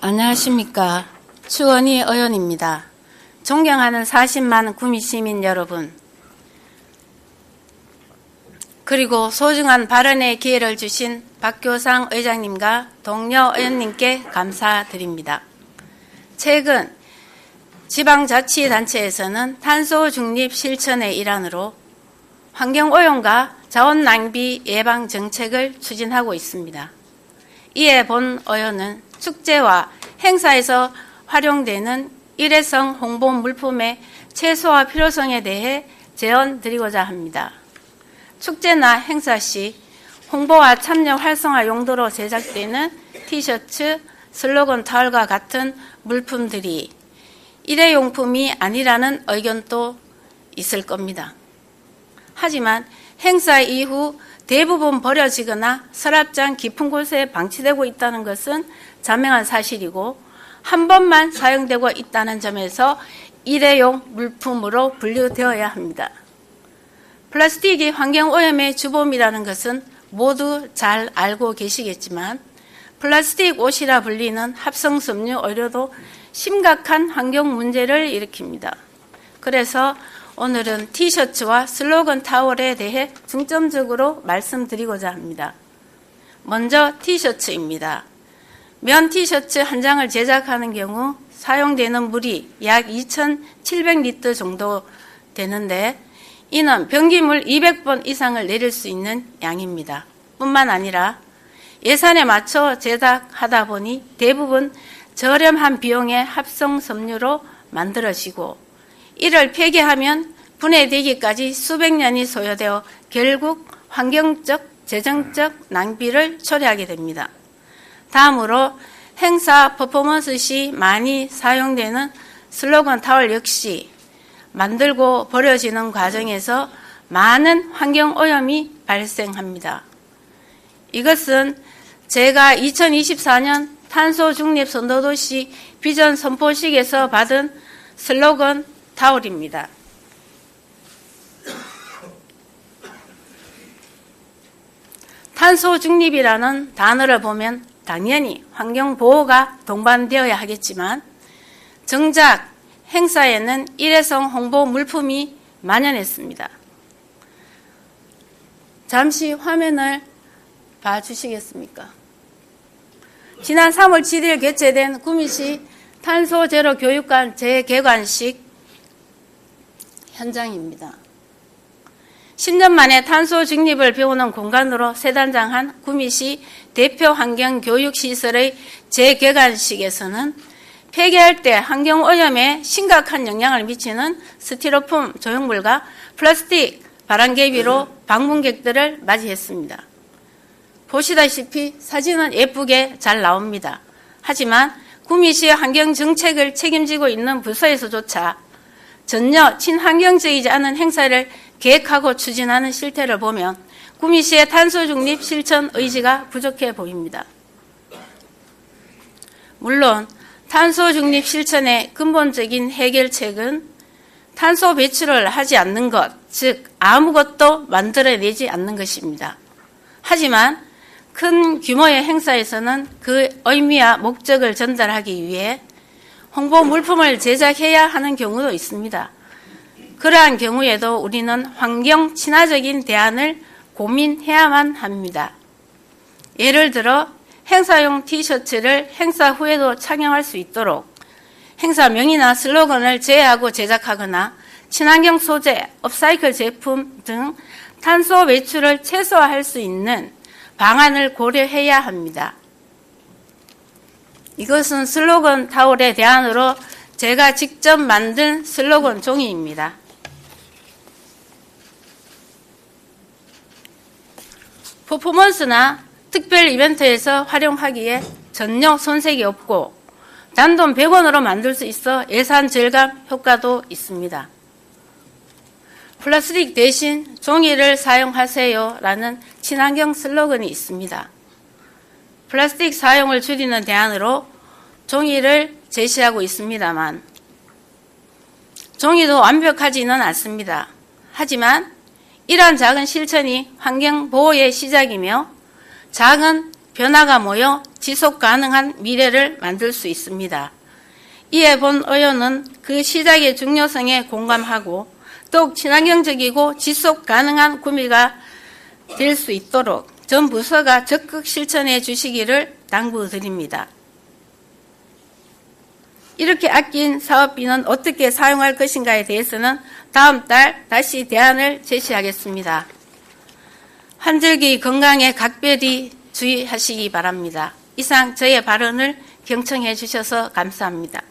안녕하십니까. 추원희 의원입니다. 존경하는 40만 구미시민 여러분, 그리고 소중한 발언의 기회를 주신 박교상 의장님과 동료 의원님께 감사드립니다. 최근 지방자치단체에서는 탄소 중립 실천의 일환으로 환경오염과 자원낭비 예방 정책을 추진하고 있습니다. 이에 본 의원은 축제와 행사에서 활용되는 일회성 홍보 물품의 최소화 필요성에 대해 제언 드리고자 합니다. 축제나 행사 시 홍보와 참여 활성화 용도로 제작되는 티셔츠, 슬로건 타월과 같은 물품들이 일회용품이 아니라는 의견도 있을 겁니다. 하지만 행사 이후 대부분 버려지거나 서랍장 깊은 곳에 방치되고 있다는 것은 자명한 사실이고, 한 번만 사용되고 있다는 점에서 일회용 물품으로 분류되어야 합니다. 플라스틱이 환경오염의 주범이라는 것은 모두 잘 알고 계시겠지만, 플라스틱 옷이라 불리는 합성섬유 의료도 심각한 환경 문제를 일으킵니다. 그래서 오늘은 티셔츠와 슬로건 타월에 대해 중점적으로 말씀드리고자 합니다. 먼저 티셔츠입니다. 면 티셔츠 한 장을 제작하는 경우 사용되는 물이 약 2,700리터 정도 되는데, 이는 변기물 200번 이상을 내릴 수 있는 양입니다. 뿐만 아니라 예산에 맞춰 제작하다 보니 대부분 저렴한 비용의 합성섬유로 만들어지고, 이를 폐기하면 분해되기까지 수백 년이 소요되어 결국 환경적, 재정적 낭비를 초래하게 됩니다. 다음으로 행사 퍼포먼스 시 많이 사용되는 슬로건 타월 역시 만들고 버려지는 과정에서 많은 환경오염이 발생합니다. 이것은 제가 2024년 탄소 중립 선도도시 비전 선포식에서 받은 슬로건 타월입니다. 탄소 중립이라는 단어를 보면 당연히 환경보호가 동반되어야 하겠지만, 정작 행사에는 일회성 홍보 물품이 만연했습니다. 잠시 화면을 봐주시겠습니까? 지난 3월 7일 개최된 구미시 탄소제로 교육관 재개관식 현장입니다. 10년 만에 탄소 중립을 배우는 공간으로 세단장한 구미시 대표 환경교육시설의 재개관식에서는 폐기할 때 환경오염에 심각한 영향을 미치는 스티로폼 조형물과 플라스틱 바람개비로 방문객들을 맞이했습니다. 보시다시피 사진은 예쁘게 잘 나옵니다. 하지만 구미시의 환경정책을 책임지고 있는 부서에서조차 전혀 친환경적이지 않은 행사를 계획하고 추진하는 실태를 보면 구미시의 탄소중립 실천 의지가 부족해 보입니다. 물론 탄소중립 실천의 근본적인 해결책은 탄소 배출을 하지 않는 것, 즉 아무것도 만들어내지 않는 것입니다. 하지만 큰 규모의 행사에서는 그 의미와 목적을 전달하기 위해 홍보 물품을 제작해야 하는 경우도 있습니다. 그러한 경우에도 우리는 환경 친화적인 대안을 고민해야만 합니다. 예를 들어 행사용 티셔츠를 행사 후에도 착용할 수 있도록 행사명이나 슬로건을 제외하고 제작하거나 친환경 소재, 업사이클 제품 등 탄소 배출을 최소화할 수 있는 방안을 고려해야 합니다. 이것은 슬로건 타월의 대안으로 제가 직접 만든 슬로건 종이입니다. 퍼포먼스나 특별 이벤트에서 활용하기에 전혀 손색이 없고 단돈 100원으로 만들 수 있어 예산 절감 효과도 있습니다. 플라스틱 대신 종이를 사용하세요 라는 친환경 슬로건이 있습니다. 플라스틱 사용을 줄이는 대안으로 종이를 제시하고 있습니다만, 종이도 완벽하지는 않습니다. 하지만 이러한 작은 실천이 환경보호의 시작이며 작은 변화가 모여 지속 가능한 미래를 만들 수 있습니다. 이에 본 의원은 그 시작의 중요성에 공감하고 더욱 친환경적이고 지속 가능한 구미가 될 수 있도록 전 부서가 적극 실천해 주시기를 당부드립니다. 이렇게 아낀 사업비는 어떻게 사용할 것인가에 대해서는 다음 달 다시 대안을 제시하겠습니다. 환절기 건강에 각별히 주의하시기 바랍니다. 이상 저의 발언을 경청해 주셔서 감사합니다.